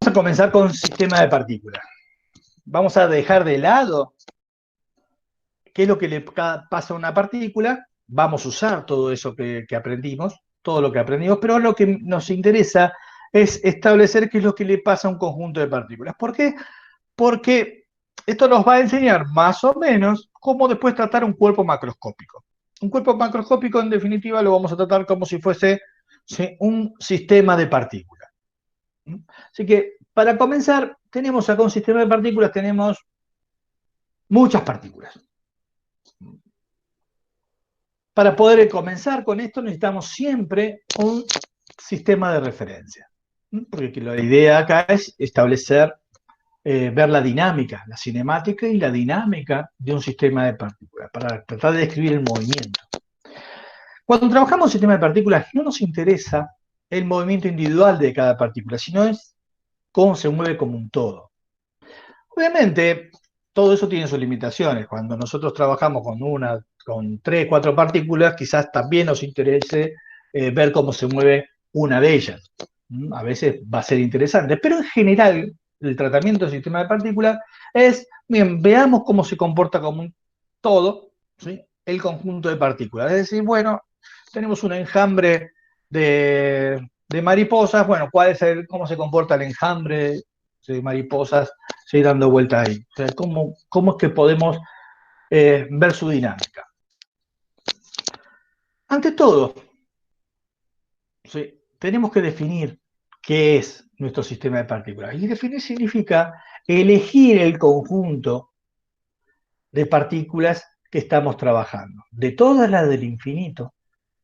a comenzar con sistema de partículas. Vamos a dejar de lado qué es lo que le pasa a una partícula. Vamos a usar todo eso que aprendimos, todo lo que aprendimos, pero lo que nos interesa es establecer qué es lo que le pasa a un conjunto de partículas. ¿Por qué? Porque esto nos va a enseñar más o menos cómo después tratar un cuerpo macroscópico. Un cuerpo macroscópico, en definitiva, lo vamos a tratar como si fuese, ¿sí?, un sistema de partículas. Así que, para comenzar, tenemos acá un sistema de partículas, tenemos muchas partículas. Para poder comenzar con esto necesitamos siempre un sistema de referencia. Porque la idea acá es establecer, ver la dinámica, la cinemática y la dinámica de un sistema de partículas, para tratar de describir el movimiento. Cuando trabajamos en sistema de partículas, no nos interesa el movimiento individual de cada partícula, sino es cómo se mueve como un todo. Obviamente, todo eso tiene sus limitaciones. Cuando nosotros trabajamos con 3, 4 partículas, quizás también nos interese ver cómo se mueve una de ellas. A veces va a ser interesante, pero en general, el tratamiento del sistema de partículas es, bien, veamos cómo se comporta como un todo, ¿sí?, el conjunto de partículas. Es decir, bueno, tenemos un enjambre de mariposas, bueno, cómo se comporta el enjambre de mariposas, ¿sí?, dando vuelta ahí. O sea, cómo es que podemos ver su dinámica. Ante todo, ¿sí?, tenemos que definir qué es nuestro sistema de partículas. Y definir significa elegir el conjunto de partículas que estamos trabajando. De todas las del infinito,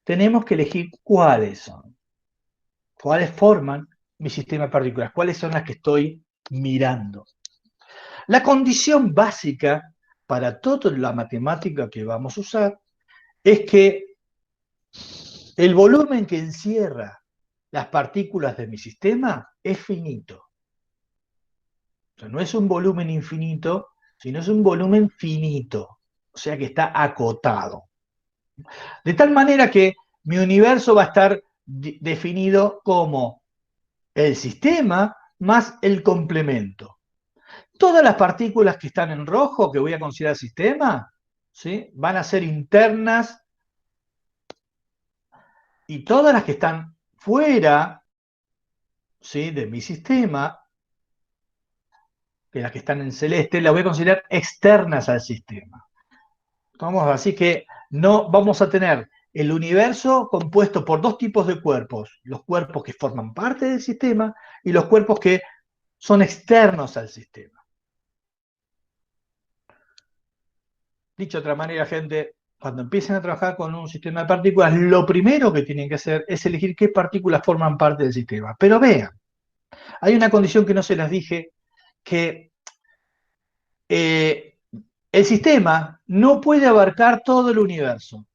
tenemos que elegir cuáles son, cuáles forman mi sistema de partículas, cuáles son las que estoy mirando. La condición básica para toda la matemática que vamos a usar es que el volumen que encierra las partículas de mi sistema es finito. O sea, no es un volumen infinito, sino es un volumen finito, o sea que está acotado. De tal manera que mi universo va a estar definido como el sistema más el complemento. Todas las partículas que están en rojo, que voy a considerar sistema, ¿sí?, van a ser internas, y todas las que están fuera, ¿sí?, de mi sistema, que las que están en celeste, las voy a considerar externas al sistema. Así que no vamos a tener el universo compuesto por dos tipos de cuerpos: los cuerpos que forman parte del sistema y los cuerpos que son externos al sistema. Dicho de otra manera, gente, cuando empiecen a trabajar con un sistema de partículas, lo primero que tienen que hacer es elegir qué partículas forman parte del sistema. Pero vean, hay una condición que no se las dije, que el sistema no puede abarcar todo el universo,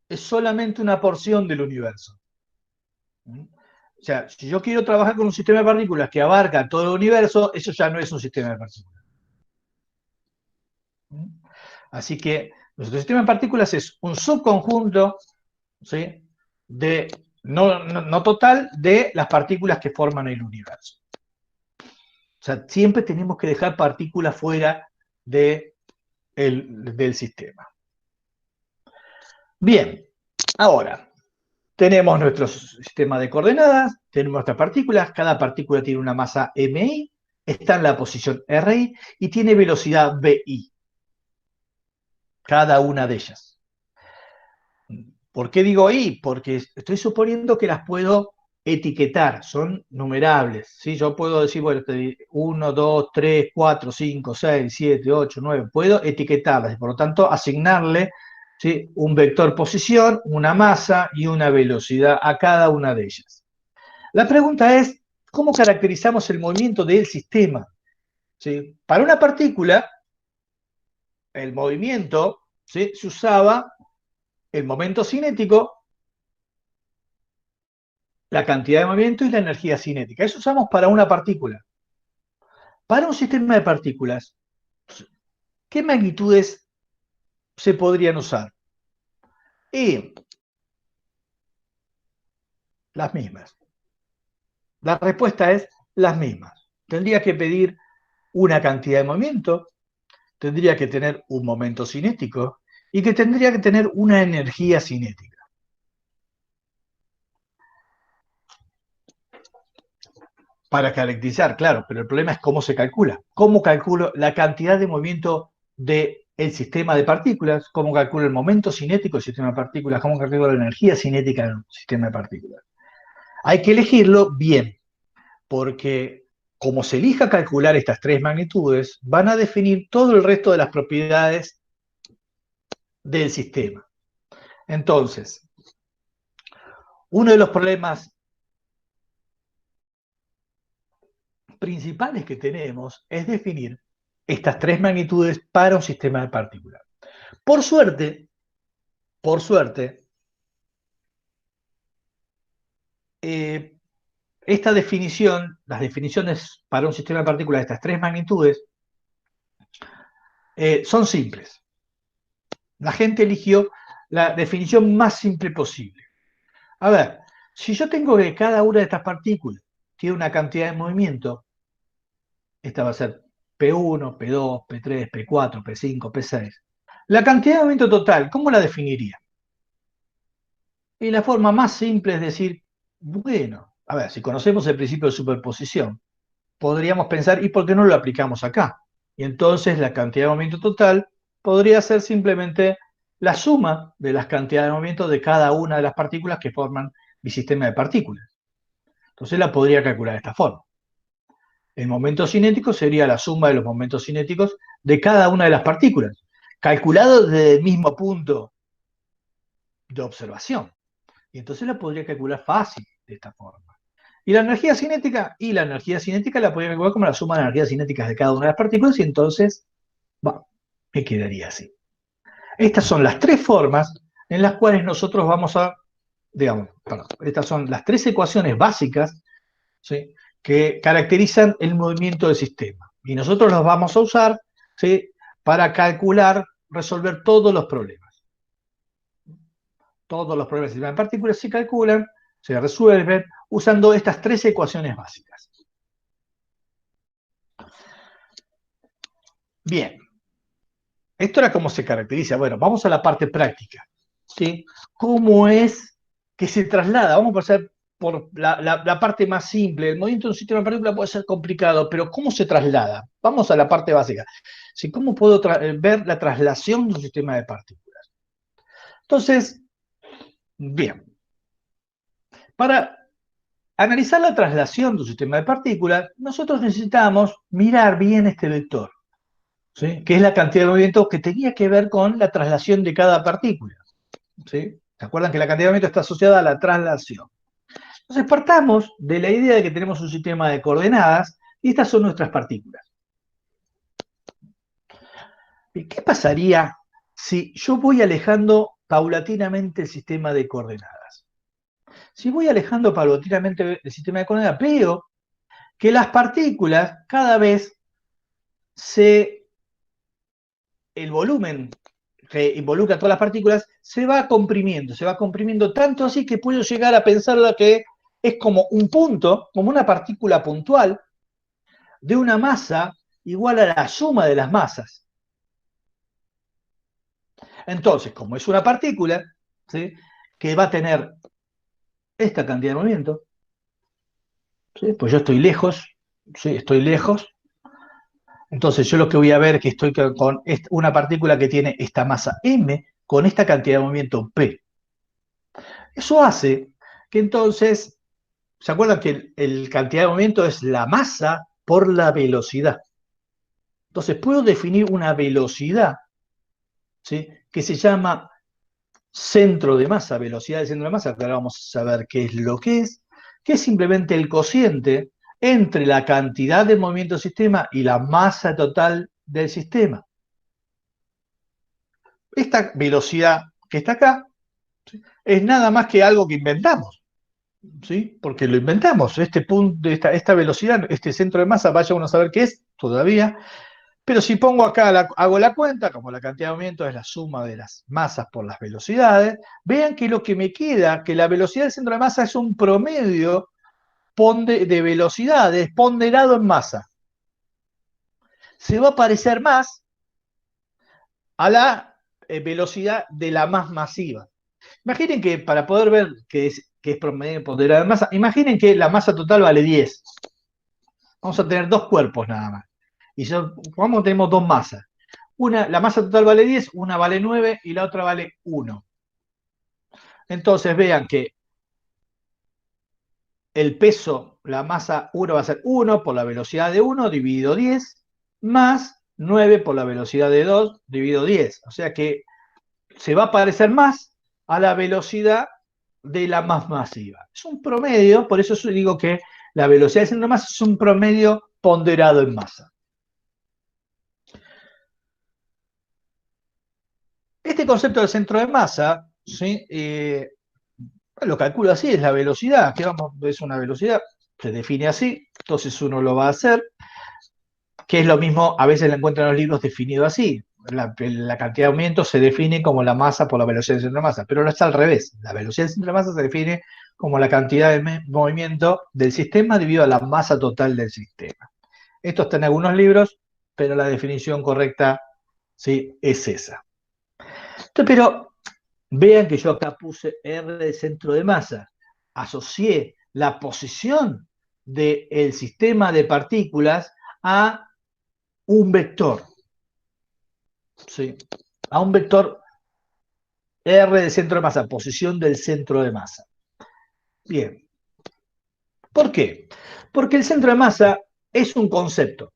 es solamente una porción del universo. O sea, si yo quiero trabajar con un sistema de partículas que abarca todo el universo, eso ya no es un sistema de partículas. Así que nuestro sistema de partículas es un subconjunto, ¿sí?, no total, de las partículas que forman el universo. O sea, siempre tenemos que dejar partículas fuera del sistema. Bien, ahora tenemos nuestro sistema de coordenadas, tenemos nuestras partículas, cada partícula tiene una masa MI, está en la posición RI y tiene velocidad VI, cada una de ellas. ¿Por qué digo I? Porque estoy suponiendo que las puedo etiquetar, son numerables, ¿sí? Yo puedo decir, bueno, 1, 2, 3, 4, 5, 6, 7, 8, 9, puedo etiquetarlas y por lo tanto asignarle, ¿sí?, un vector posición, una masa y una velocidad a cada una de ellas. La pregunta es, ¿cómo caracterizamos el movimiento del sistema? ¿Sí? Para una partícula, el movimiento, ¿sí?, se usaba el momento cinético, la cantidad de movimiento y la energía cinética. Eso usamos para una partícula. Para un sistema de partículas, ¿qué magnitudes se podrían usar? Y las mismas. La respuesta es las mismas. Tendría que pedir una cantidad de movimiento, tendría que tener un momento cinético y que tendría que tener una energía cinética. Para caracterizar, claro, pero el problema es cómo se calcula. ¿Cómo calculo la cantidad de movimiento del sistema de partículas? ¿Cómo calculo el momento cinético del sistema de partículas? ¿Cómo calculo la energía cinética del sistema de partículas? Hay que elegirlo bien, porque como se elija calcular estas tres magnitudes, van a definir todo el resto de las propiedades del sistema. Entonces, uno de los problemas principales que tenemos es definir estas tres magnitudes para un sistema de partículas. Por suerte, esta definición, las definiciones para un sistema de partículas de estas tres magnitudes, son simples. La gente eligió la definición más simple posible. A ver, si yo tengo que cada una de estas partículas tiene una cantidad de movimiento, esta va a ser P1, P2, P3, P4, P5, P6. La cantidad de movimiento total, ¿cómo la definiría? Y la forma más simple es decir, bueno, a ver, si conocemos el principio de superposición, podríamos pensar, ¿y por qué no lo aplicamos acá? Y entonces la cantidad de movimiento total podría ser simplemente la suma de las cantidades de movimiento de cada una de las partículas que forman mi sistema de partículas. Entonces la podría calcular de esta forma. El momento cinético sería la suma de los momentos cinéticos de cada una de las partículas, calculado desde el mismo punto de observación. Y entonces la podría calcular fácil de esta forma. Y la energía cinética la podría calcular como la suma de energías cinéticas de cada una de las partículas y entonces, bueno, me quedaría así. Estas son las tres formas en las cuales nosotros vamos a, digamos, perdón, estas son las tres ecuaciones básicas, ¿sí?, que caracterizan el movimiento del sistema. Y nosotros los vamos a usar, ¿sí?, para calcular, resolver todos los problemas. Todos los problemas del sistema de partículas se calculan, se resuelven usando estas tres ecuaciones básicas. Bien, esto era cómo se caracteriza. Bueno, vamos a la parte práctica, ¿sí? ¿Cómo es que se traslada? Vamos a pasar por la parte más simple. El movimiento de un sistema de partículas puede ser complicado, pero ¿cómo se traslada? Vamos a la parte básica. ¿Sí? ¿Cómo puedo ver la traslación de un sistema de partículas? Entonces, bien, para analizar la traslación de un sistema de partículas, nosotros necesitamos mirar bien este vector, ¿sí?, que es la cantidad de movimiento que tenía que ver con la traslación de cada partícula, ¿sí? ¿Se acuerdan que la cantidad de movimiento está asociada a la traslación? Entonces partamos de la idea de que tenemos un sistema de coordenadas y estas son nuestras partículas. ¿Y qué pasaría si yo voy alejando paulatinamente el sistema de coordenadas? Si voy alejando paulatinamente el sistema de coordenadas, veo que las partículas cada vez el volumen que involucra a todas las partículas se va comprimiendo tanto así que puedo llegar a pensarlo que es como un punto, como una partícula puntual de una masa igual a la suma de las masas. Entonces, como es una partícula, ¿sí?, que va a tener esta cantidad de movimiento, ¿sí?, pues yo estoy lejos, ¿sí?, estoy lejos. Entonces yo lo que voy a ver es que estoy con una partícula que tiene esta masa m con esta cantidad de movimiento p. Eso hace que entonces, ¿se acuerdan que el cantidad de movimiento es la masa por la velocidad? Entonces puedo definir una velocidad, ¿sí?, que se llama centro de masa, velocidad del centro de masa, que ahora vamos a saber qué es lo que es simplemente el cociente entre la cantidad de movimiento del sistema y la masa total del sistema. Esta velocidad que está acá, ¿sí?, es nada más que algo que inventamos, ¿sí?, porque lo inventamos. Este punto, esta velocidad, este centro de masa, vaya uno a saber qué es todavía, pero si pongo acá, hago la cuenta, como la cantidad de movimiento es la suma de las masas por las velocidades, vean que lo que me queda, que la velocidad del centro de masa es un promedio de velocidades ponderado en masa se va a parecer más a la velocidad de la más masiva. Imaginen que para poder ver que es promedio ponderado en masa, imaginen que la masa total vale 10. Vamos a tener dos cuerpos nada más. Y vamos, tenemos dos masas. La masa total vale 10, una vale 9 y la otra vale 1. Entonces vean que el peso, la masa 1 va a ser 1 por la velocidad de 1 dividido 10, más 9 por la velocidad de 2 dividido 10. O sea que se va a parecer más a la velocidad de la más masiva. Es un promedio, por eso digo que la velocidad del centro de masa es un promedio ponderado en masa. Este concepto del centro de masa, ¿sí? Lo calculo así, es la velocidad, que es una velocidad, se define así, entonces uno lo va a hacer, que es lo mismo, a veces lo encuentran en los libros definido así. La cantidad de aumento se define como la masa por la velocidad del centro de masa, pero no está al revés. La velocidad del centro de masa se define como la cantidad de movimiento del sistema dividido a la masa total del sistema. Esto está en algunos libros, pero la definición correcta, ¿sí?, es esa. Entonces, pero vean que yo acá puse R de centro de masa. Asocié la posición del sistema de partículas a un vector. ¿Sí? A un vector R de centro de masa, posición del centro de masa. Bien. ¿Por qué? Porque el centro de masa es un concepto.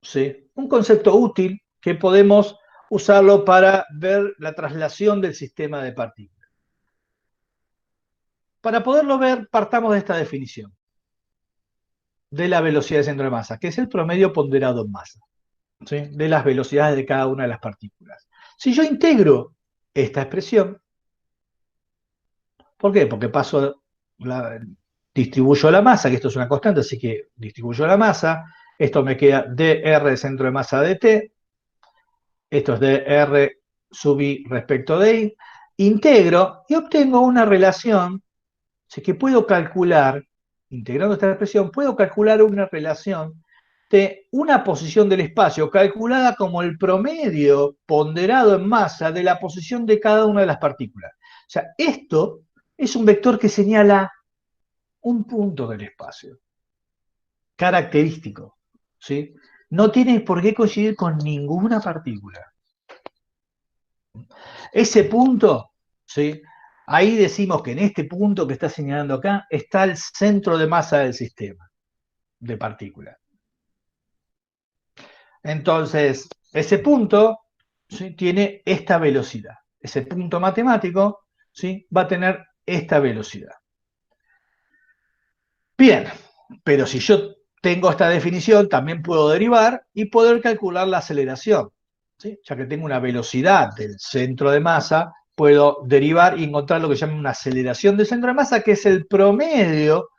¿Sí? Un concepto útil que podemos usarlo para ver la traslación del sistema de partículas. Para poderlo ver, partamos de esta definición de la velocidad del centro de masa, que es el promedio ponderado en masa, ¿sí?, de las velocidades de cada una de las partículas. Si yo integro esta expresión, ¿por qué? Porque distribuyo la masa, que esto es una constante, así que distribuyo la masa, esto me queda dr de centro de masa dt, esto es dr sub i respecto de i, integro y obtengo una relación, así que puedo calcular, integrando esta expresión, puedo calcular una relación de una posición del espacio calculada como el promedio ponderado en masa de la posición de cada una de las partículas. O sea, esto es un vector que señala un punto del espacio, característico, ¿sí? No tiene por qué coincidir con ninguna partícula. Ese punto, ¿sí?, ahí decimos que en este punto que está señalando acá está el centro de masa del sistema de partículas. Entonces, ese punto, ¿sí?, tiene esta velocidad. Ese punto matemático, ¿sí?, va a tener esta velocidad. Bien, pero si yo tengo esta definición, también puedo derivar y poder calcular la aceleración, ¿sí? Ya que tengo una velocidad del centro de masa, puedo derivar y encontrar lo que se llama una aceleración del centro de masa, que es el promedio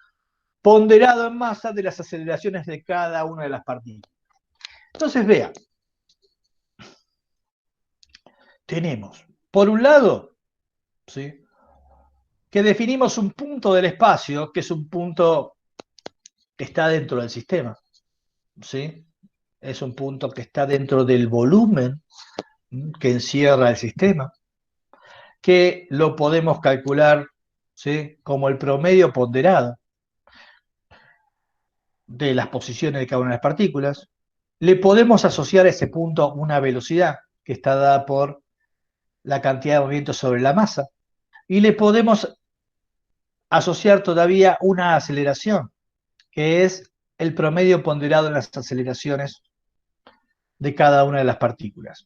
ponderado en masa de las aceleraciones de cada una de las partículas. Entonces, vean, tenemos, por un lado, ¿sí?, que definimos un punto del espacio, que es un punto que está dentro del sistema, ¿sí? Es un punto que está dentro del volumen que encierra el sistema, que lo podemos calcular, ¿sí?, como el promedio ponderado de las posiciones de cada una de las partículas. Le podemos asociar a ese punto una velocidad que está dada por la cantidad de movimiento sobre la masa. Y le podemos asociar todavía una aceleración, que es el promedio ponderado en las aceleraciones de cada una de las partículas.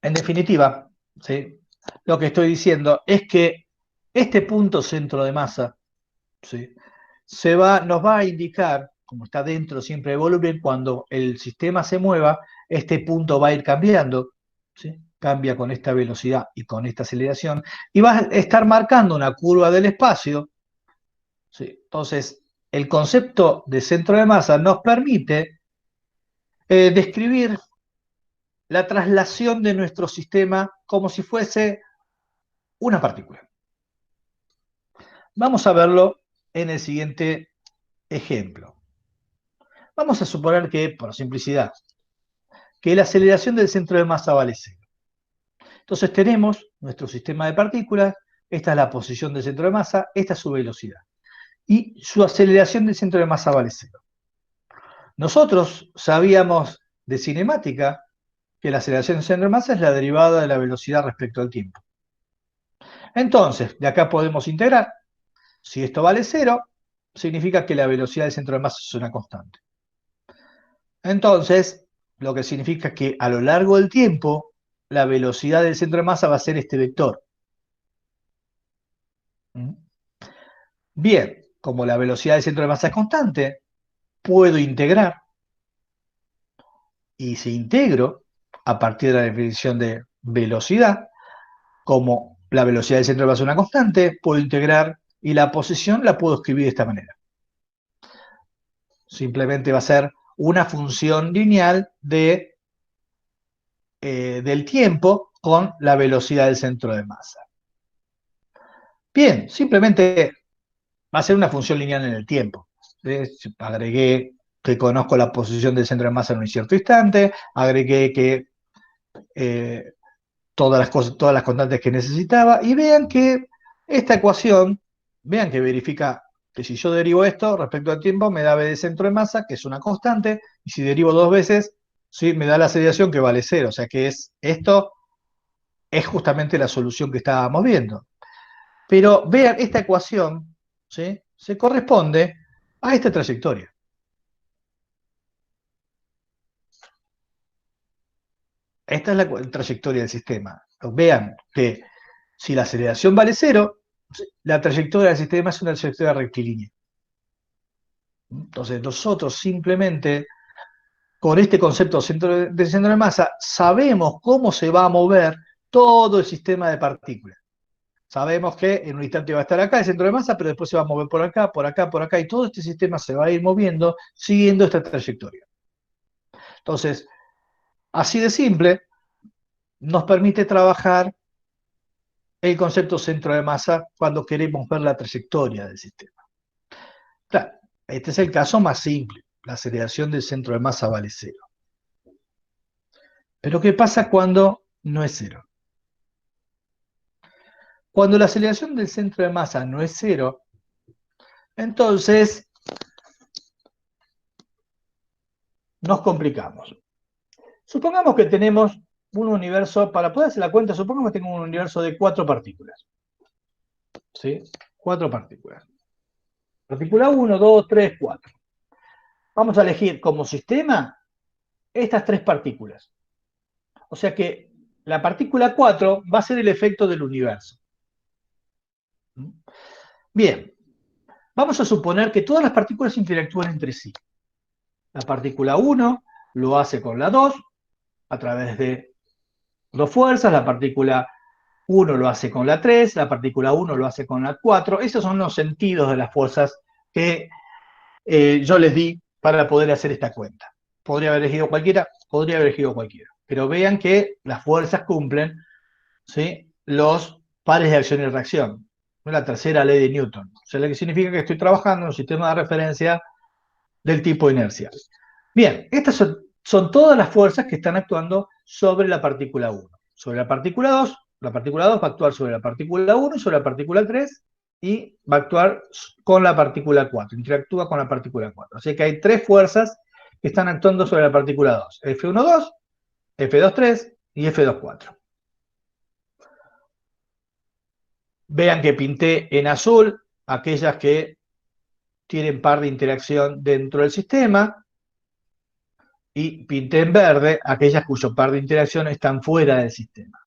En definitiva, ¿sí?, lo que estoy diciendo es que este punto centro de masa, ¿sí?, nos va a indicar, como está dentro siempre del volumen, cuando el sistema se mueva, este punto va a ir cambiando, ¿sí?, cambia con esta velocidad y con esta aceleración, y va a estar marcando una curva del espacio, ¿sí? Entonces, el concepto de centro de masa nos permite describir la traslación de nuestro sistema como si fuese una partícula. Vamos a verlo en el siguiente ejemplo. Vamos a suponer que, por simplicidad, que la aceleración del centro de masa vale 0. Entonces tenemos nuestro sistema de partículas, esta es la posición del centro de masa, esta es su velocidad. Y su aceleración del centro de masa vale 0. Nosotros sabíamos de cinemática que la aceleración del centro de masa es la derivada de la velocidad respecto al tiempo. Entonces, de acá podemos integrar. Si esto vale 0, significa que la velocidad del centro de masa es una constante. Entonces, lo que significa que a lo largo del tiempo, la velocidad del centro de masa va a ser este vector. ¿Mm? Bien, como la velocidad del centro de masa es constante, puedo integrar. Y si integro a partir de la definición de velocidad, como la velocidad del centro de masa es una constante, puedo integrar y la posición la puedo escribir de esta manera. Simplemente va a ser una función lineal del tiempo con la velocidad del centro de masa. Bien, simplemente va a ser una función lineal en el tiempo. Agregué que conozco la posición del centro de masa en un cierto instante, agregué que todas las constantes que necesitaba, y vean que esta ecuación, vean que verifica que si yo derivo esto respecto al tiempo, me da B de centro de masa, que es una constante, y si derivo dos veces, ¿sí? Me da la aceleración que vale 0, o sea que esto es justamente la solución que estábamos viendo. Pero vean, esta ecuación, ¿sí? Se corresponde a esta trayectoria. Esta es la trayectoria del sistema. Vean que si la aceleración vale 0, la trayectoria del sistema es una trayectoria rectilínea. Entonces nosotros simplemente, con este concepto de centro de masa, sabemos cómo se va a mover todo el sistema de partículas. Sabemos que en un instante va a estar acá el centro de masa, pero después se va a mover por acá, por acá, por acá, y todo este sistema se va a ir moviendo siguiendo esta trayectoria. Entonces, así de simple, nos permite trabajar el concepto centro de masa cuando queremos ver la trayectoria del sistema. Claro, este es el caso más simple. La aceleración del centro de masa vale 0. Pero ¿qué pasa cuando no es 0? Cuando la aceleración del centro de masa no es 0, entonces nos complicamos. Supongamos que tenemos un universo, para poder hacer la cuenta, supongamos que tengo un universo de 4 partículas. ¿Sí? 4 partículas. Partícula 1, 2, 3, 4. Vamos a elegir como sistema estas 3 partículas. O sea que la partícula 4 va a ser el efecto del universo. Bien, vamos a suponer que todas las partículas interactúan entre sí. La partícula 1 lo hace con la 2 a través de dos fuerzas, la partícula 1 lo hace con la 3, la partícula 1 lo hace con la 4. Esos son los sentidos de las fuerzas que yo les di para poder hacer esta cuenta. Podría haber elegido cualquiera, podría haber elegido cualquiera. Pero vean que las fuerzas cumplen, ¿sí?, los pares de acción y reacción. La tercera ley de Newton. O sea, lo que significa que estoy trabajando en un sistema de referencia del tipo inercial. Bien, estas son todas las fuerzas que están actuando sobre la partícula 1. Sobre la partícula 2 va a actuar sobre la partícula 1 y sobre la partícula 3 y va a actuar con la partícula 4, interactúa con la partícula 4. Así que hay 3 fuerzas que están actuando sobre la partícula 2. F1,2, F2,3 y F2,4. Vean que pinté en azul aquellas que tienen par de interacción dentro del sistema, y pinté en verde aquellas cuyo par de interacción están fuera del sistema.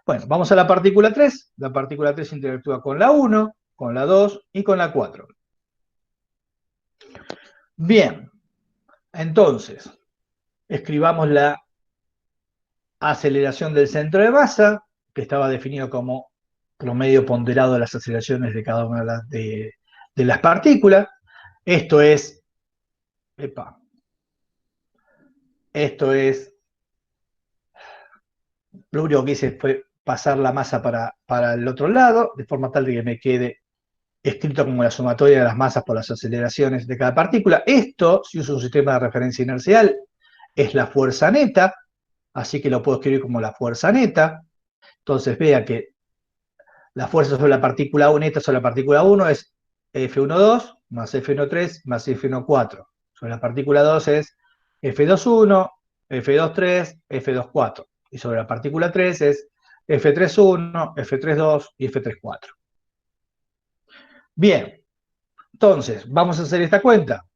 Bueno, vamos a la partícula 3. La partícula 3 interactúa con la 1, con la 2 y con la 4. Bien, entonces, escribamos la aceleración del centro de masa, que estaba definido como promedio ponderado de las aceleraciones de cada una de las partículas. Esto es, lo único que hice fue pasar la masa para el otro lado, de forma tal de que me quede escrito como la sumatoria de las masas por las aceleraciones de cada partícula. Esto, si uso un sistema de referencia inercial, es la fuerza neta, así que lo puedo escribir como la fuerza neta. Entonces vea que la fuerza sobre la partícula 1 neta sobre la partícula 1 es F12 más F13 más F14. Sobre la partícula 2 es F21, F23, F24. Y sobre la partícula 3 es F31, F32 y F34. Bien, entonces vamos a hacer esta cuenta.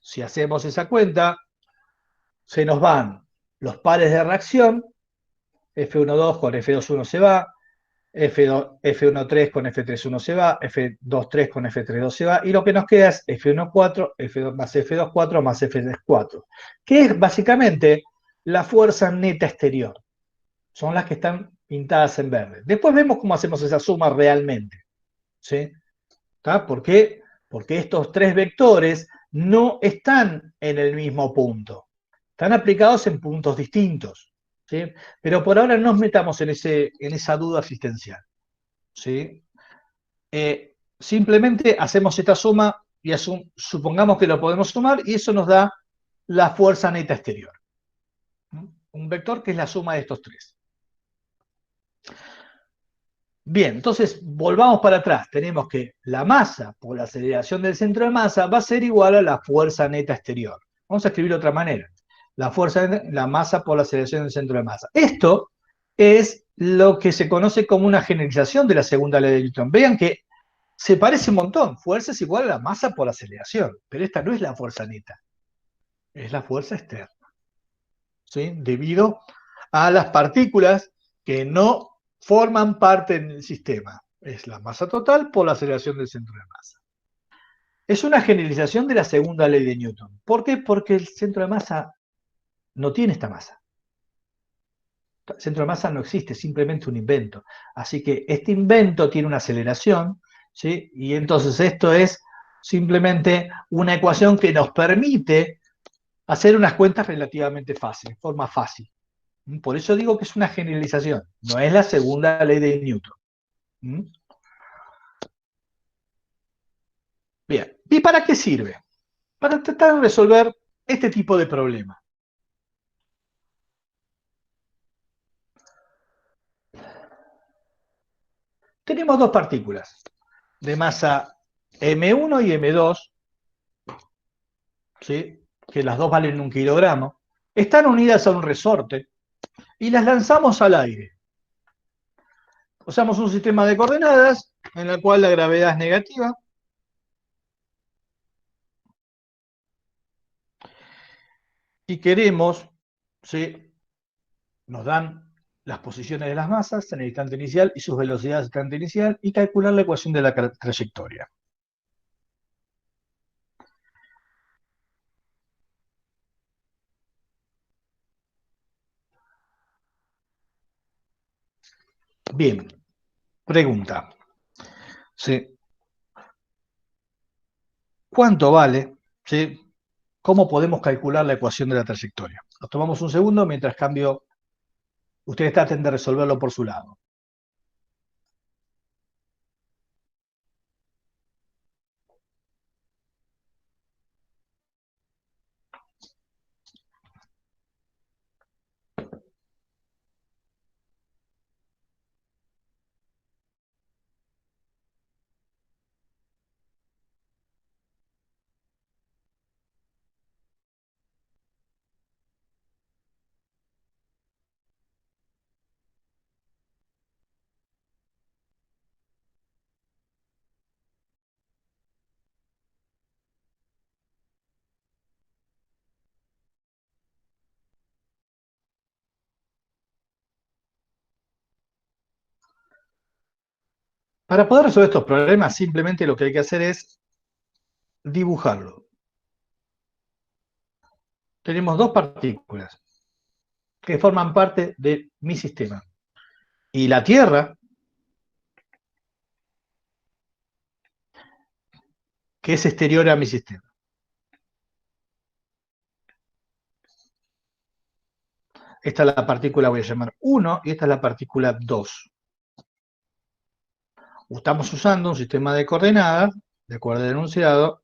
Si hacemos esa cuenta, se nos van los pares de reacción, F12 con F21 se va, F13 con F31 se va, F23 con F32 se va, y lo que nos queda es F14, F2 más F24 más F34, que es básicamente la fuerza neta exterior. Son las que están pintadas en verde. Después vemos cómo hacemos esa suma realmente. ¿Sí? ¿Está? ¿Por qué? Porque estos tres vectores no están en el mismo punto. Están aplicados en puntos distintos. ¿Sí? Pero por ahora no nos metamos en esa duda asistencial. ¿Sí? Simplemente hacemos esta suma y supongamos que lo podemos sumar y eso nos da la fuerza neta exterior. Un vector que es la suma de estos tres. Bien, entonces volvamos para atrás. Tenemos que la masa por la aceleración del centro de masa va a ser igual a la fuerza neta exterior. Vamos a escribirlo de otra manera. La masa por la aceleración del centro de masa. Esto es lo que se conoce como una generalización de la segunda ley de Newton. Vean que se parece un montón. Fuerza es igual a la masa por aceleración. Pero esta no es la fuerza neta. Es la fuerza externa. ¿Sí? Debido a las partículas que no forman parte del sistema. Es la masa total por la aceleración del centro de masa. Es una generalización de la segunda ley de Newton. ¿Por qué? Porque el centro de masa no tiene esta masa. El centro de masa no existe, es simplemente un invento. Así que este invento tiene una aceleración, ¿sí? Y entonces esto es simplemente una ecuación que nos permite hacer unas cuentas relativamente fáciles, en forma fácil. Por eso digo que es una generalización, no es la segunda ley de Newton. ¿Mm? Bien, ¿y para qué sirve? Para tratar de resolver este tipo de problema. Tenemos dos partículas de masa M1 y M2, ¿sí? Que las dos valen 1 kilogramo, están unidas a un resorte y las lanzamos al aire. Usamos un sistema de coordenadas en el cual la gravedad es negativa y queremos, ¿sí? Nos dan las posiciones de las masas en el instante inicial y sus velocidades en el instante inicial y calcular la ecuación de la trayectoria. Bien, pregunta. ¿Sí? ¿Cuánto vale? ¿Sí? ¿Cómo podemos calcular la ecuación de la trayectoria? Nos tomamos un segundo mientras cambio. Ustedes traten de resolverlo por su lado. Para poder resolver estos problemas, simplemente lo que hay que hacer es dibujarlo. Tenemos dos partículas que forman parte de mi sistema. Y la Tierra, que es exterior a mi sistema. Esta es la partícula, voy a llamar 1, y esta es la partícula 2. estamos usando un sistema de coordenadas, de acuerdo al enunciado,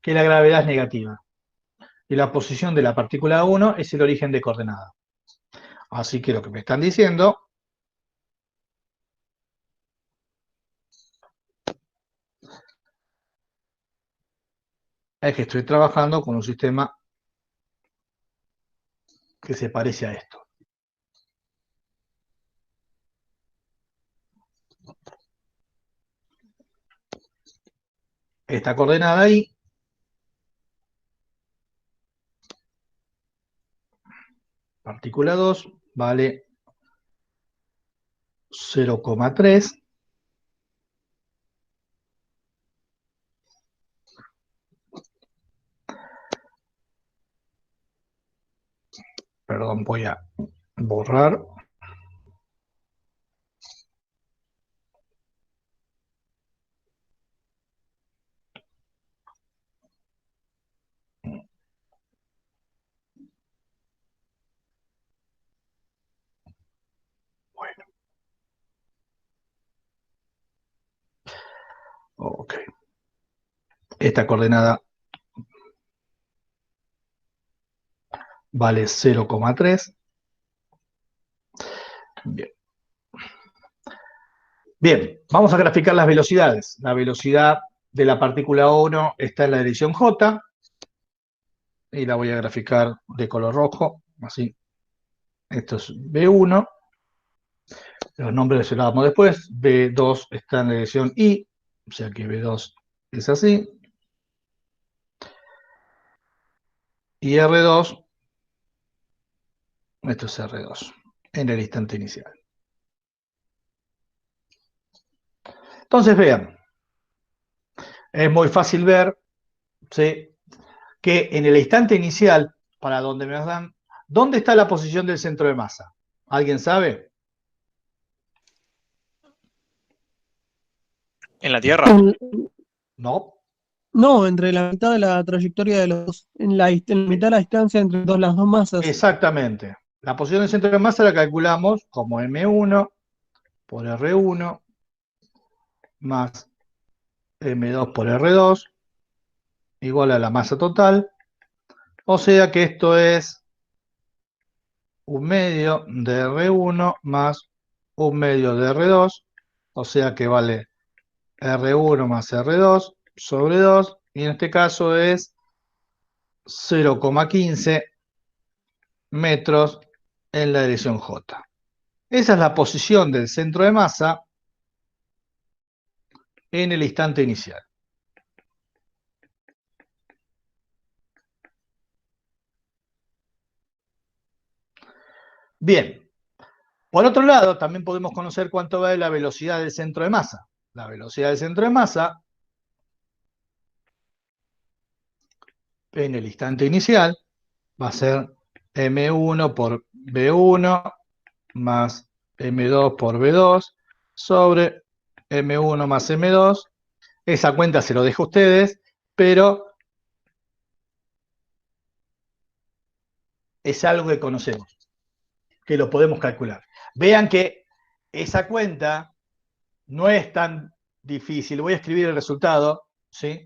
que la gravedad es negativa. Y la posición de la partícula 1 es el origen de coordenada. Así que lo que me están diciendo es que estoy trabajando con un sistema que se parece a esto. Esta coordenada ahí partícula 2 vale 0,3. Perdón, voy a borrar. Bueno, ok. Esta coordenada vale 0,3. Bien. Bien, vamos a graficar las velocidades. La velocidad de la partícula 1 está en la dirección J, y la voy a graficar de color rojo, así. Esto es B1, los nombres se los damos después. B2 está en la dirección I, o sea que B2 es así. Y R2, esto es R2, en el instante inicial. Entonces vean, es muy fácil ver, ¿sí?, que en el instante inicial, para donde me dan, ¿dónde está la posición del centro de masa? ¿Alguien sabe? En la Tierra. No. No, entre la mitad de la trayectoria de los dos, en la mitad de la distancia entre las dos masas. Exactamente. La posición del centro de masa la calculamos como M1 por R1 más M2 por R2 igual a la masa total. O sea que esto es 1/2 de R1 más 1/2 de R2. O sea que vale R1 más R2 sobre 2. Y en este caso es 0,15 metros en la dirección J. Esa es la posición del centro de masa en el instante inicial. Bien, por otro lado, también podemos conocer cuánto vale la velocidad del centro de masa. La velocidad del centro de masa en el instante inicial va a ser M1 por B1 más M2 por B2 sobre M1 más M2. Esa cuenta se lo dejo a ustedes, pero es algo que conocemos, que lo podemos calcular. Vean que esa cuenta no es tan difícil. Voy a escribir el resultado, ¿sí?,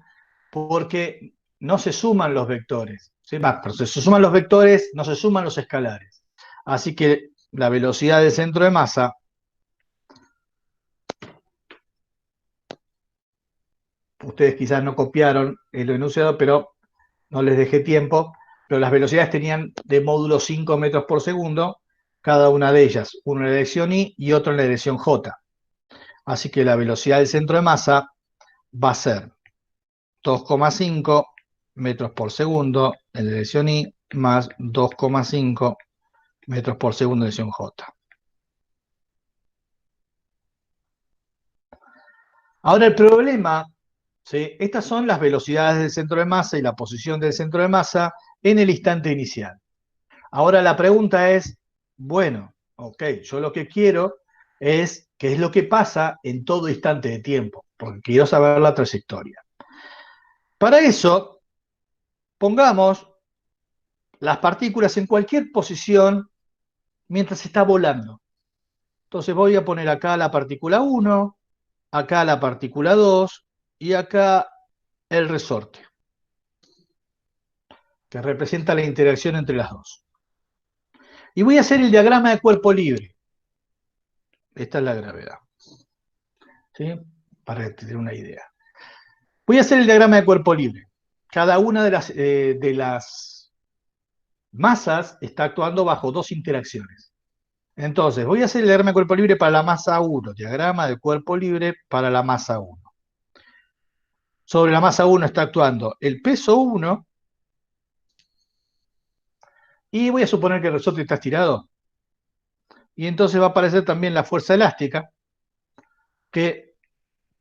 porque no se suman los vectores, ¿sí? Pero se suman los vectores, no se suman los escalares. Así que la velocidad del centro de masa ustedes quizás no copiaron el enunciado, pero no les dejé tiempo, pero las velocidades tenían de módulo 5 metros por segundo, cada una de ellas, uno en la dirección I y otro en la dirección J. Así que la velocidad del centro de masa va a ser 2,5 metros por segundo en la dirección I más 2,5 metros por segundo en la dirección J. Ahora el problema, ¿sí?, estas son las velocidades del centro de masa y la posición del centro de masa en el instante inicial. Ahora la pregunta es, bueno, ok, yo lo que quiero es qué es lo que pasa en todo instante de tiempo, porque quiero saber la trayectoria. Para eso, pongamos las partículas en cualquier posición mientras está volando. Entonces voy a poner acá la partícula 1, acá la partícula 2 y acá el resorte, que representa la interacción entre las dos. Y voy a hacer el diagrama de cuerpo libre. Esta es la gravedad. ¿Sí? Para tener una idea. Voy a hacer el diagrama de cuerpo libre. Cada una de las masas está actuando bajo dos interacciones. Entonces, voy a hacer el diagrama de cuerpo libre para la masa 1, diagrama de cuerpo libre para la masa 1. Sobre la masa 1 está actuando el peso 1, y voy a suponer que el resorte está estirado. Y entonces va a aparecer también la fuerza elástica, que,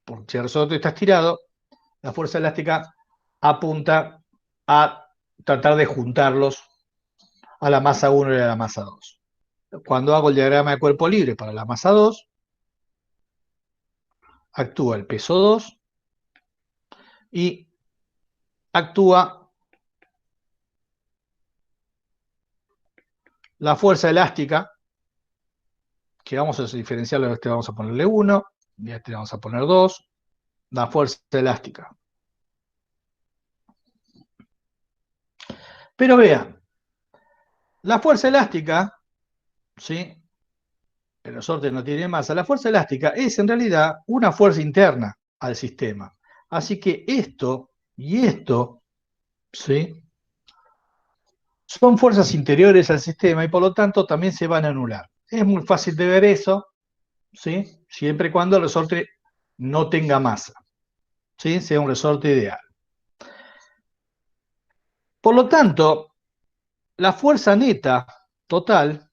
por si el resorte está estirado, la fuerza elástica apunta a tratar de juntarlos a la masa 1 y a la masa 2. Cuando hago el diagrama de cuerpo libre para la masa 2, actúa el peso 2 y actúa la fuerza elástica, que vamos a diferenciarlo, a este vamos a ponerle 1 y a este vamos a poner 2, la fuerza elástica. Pero vean, la fuerza elástica, ¿sí? El resorte no tiene masa. La fuerza elástica es en realidad una fuerza interna al sistema. Así que esto y esto, ¿sí? Son fuerzas interiores al sistema y por lo tanto también se van a anular. Es muy fácil de ver eso, ¿sí? Siempre y cuando el resorte no tenga masa, ¿sí? Sea un resorte ideal. Por lo tanto, la fuerza neta total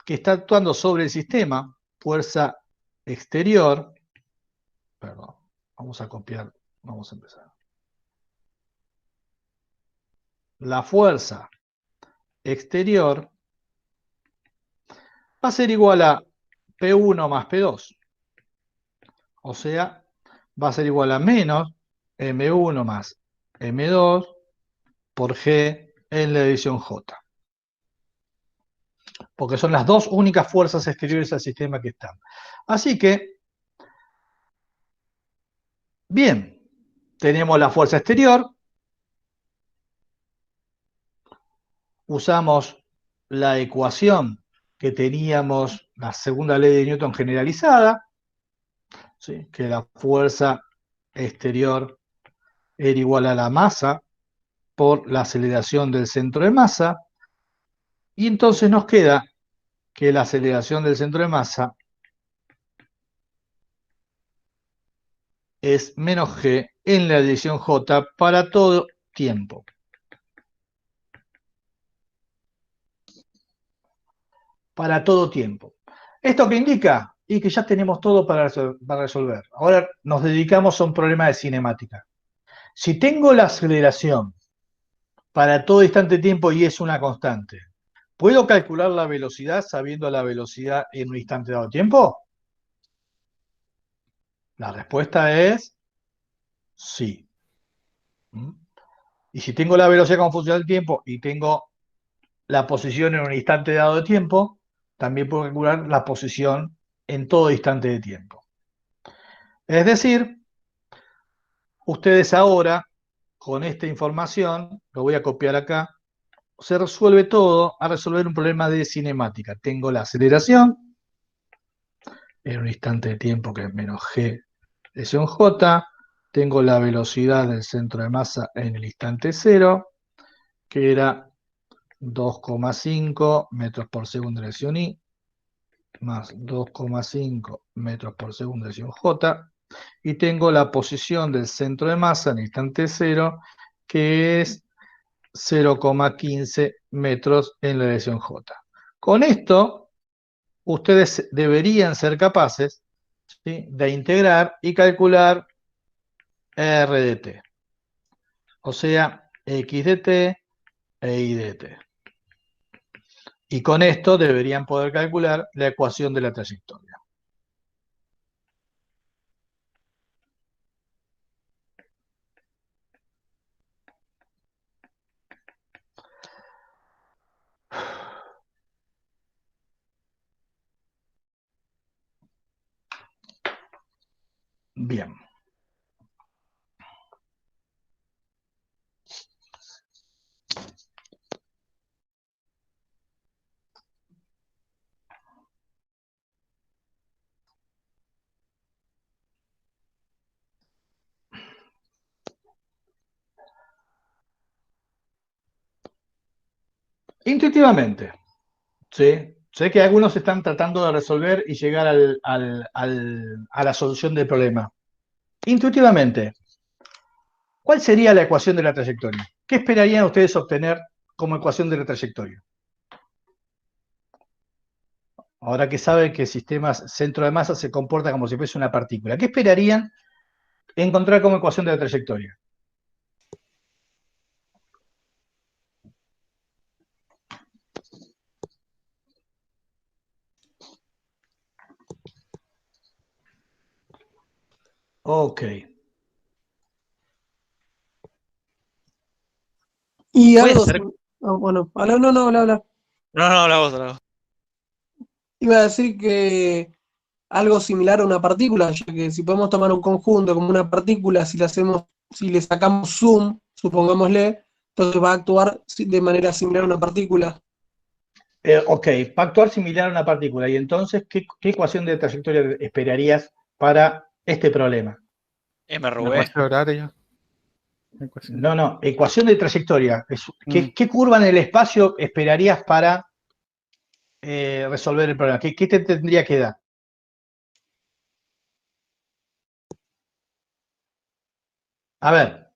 que está actuando sobre el sistema, fuerza exterior, perdón, vamos a copiar, vamos a empezar. La fuerza exterior va a ser igual a P1 más P2. O sea, va a ser igual a menos M1 más M2 por G en la división J. Porque son las dos únicas fuerzas exteriores al sistema que están. Así que, bien, tenemos la fuerza exterior, usamos la ecuación que teníamos, la segunda ley de Newton generalizada, ¿sí? Que la fuerza exterior era igual a la masa por la aceleración del centro de masa, y entonces nos queda que la aceleración del centro de masa es menos g en la división j para todo tiempo. Para todo tiempo. ¿Esto qué indica? Y que ya tenemos todo para resolver. Ahora nos dedicamos a un problema de cinemática. Si tengo la aceleración para todo instante de tiempo y es una constante, ¿puedo calcular la velocidad sabiendo la velocidad en un instante dado tiempo? La respuesta es sí. ¿Mm? Y si tengo la velocidad como función del tiempo y tengo la posición en un instante dado de tiempo, también puedo calcular la posición en todo instante de tiempo. Es decir, ustedes ahora, con esta información, lo voy a copiar acá, se resuelve todo a resolver un problema de cinemática. Tengo la aceleración en un instante de tiempo que es menos g lesión j, tengo la velocidad del centro de masa en el instante cero, que era 2,5 metros por segundo lesión i, más 2,5 metros por segundo lesión j, y tengo la posición del centro de masa en el instante cero, que es 0,15 metros en la dirección J. Con esto, ustedes deberían ser capaces, ¿sí?, de integrar y calcular R de t, o sea, X de t e Y de t. Y con esto deberían poder calcular la ecuación de la trayectoria. Bien. Intuitivamente, ¿sí? Sé que algunos están tratando de resolver y llegar a la solución del problema. Intuitivamente, ¿cuál sería la ecuación de la trayectoria? ¿Qué esperarían ustedes obtener como ecuación de la trayectoria? Ahora que saben que el sistema centro de masa se comporta como si fuese una partícula, ¿qué esperarían encontrar como ecuación de la trayectoria? Ok. Y Puede algo, ser. bueno, habla, no, no, habla, habla. No, no, la voz, la voz. Iba a decir que algo similar a una partícula, ya que si podemos tomar un conjunto como una partícula, si le sacamos zoom, supongámosle, entonces va a actuar de manera similar a una partícula. Ok, va a actuar similar a una partícula. Y entonces, ¿qué ecuación de trayectoria esperarías para este problema? MRV. La masa horaria. La ecuación. No, ecuación de trayectoria. Mm. ¿Qué curva en el espacio esperarías para resolver el problema? ¿Qué te tendría que dar? A ver,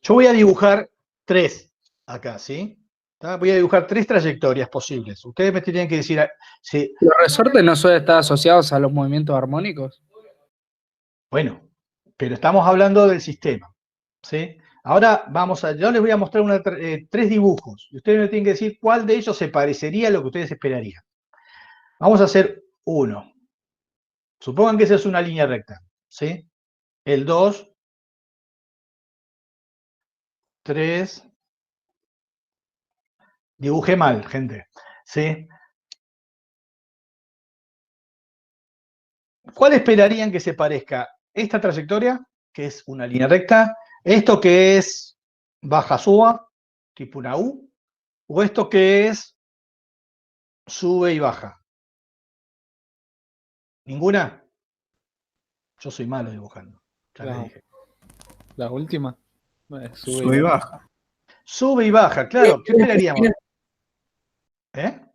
yo voy a dibujar tres acá, ¿sí? Voy a dibujar tres trayectorias posibles. Ustedes me tienen que decir si, ¿Los resortes no suelen estar asociados a los movimientos armónicos? bueno, pero estamos hablando del sistema, ¿sí? Ahora yo les voy a mostrar tres dibujos y ustedes me tienen que decir cuál de ellos se parecería a lo que ustedes esperarían. Vamos a hacer uno. Supongan que esa es una línea recta, ¿sí? El 2, 3. Dibujé mal, gente, ¿sí? ¿Cuál esperarían que se parezca esta trayectoria, que es una línea recta, esto que es baja-suba, tipo una U, o esto que es sube y baja? ¿Ninguna? Yo soy malo dibujando, ya les dije. La última. Sube Sube y baja. Sube y baja, claro. ¿Qué esperaríamos? ¿Eh?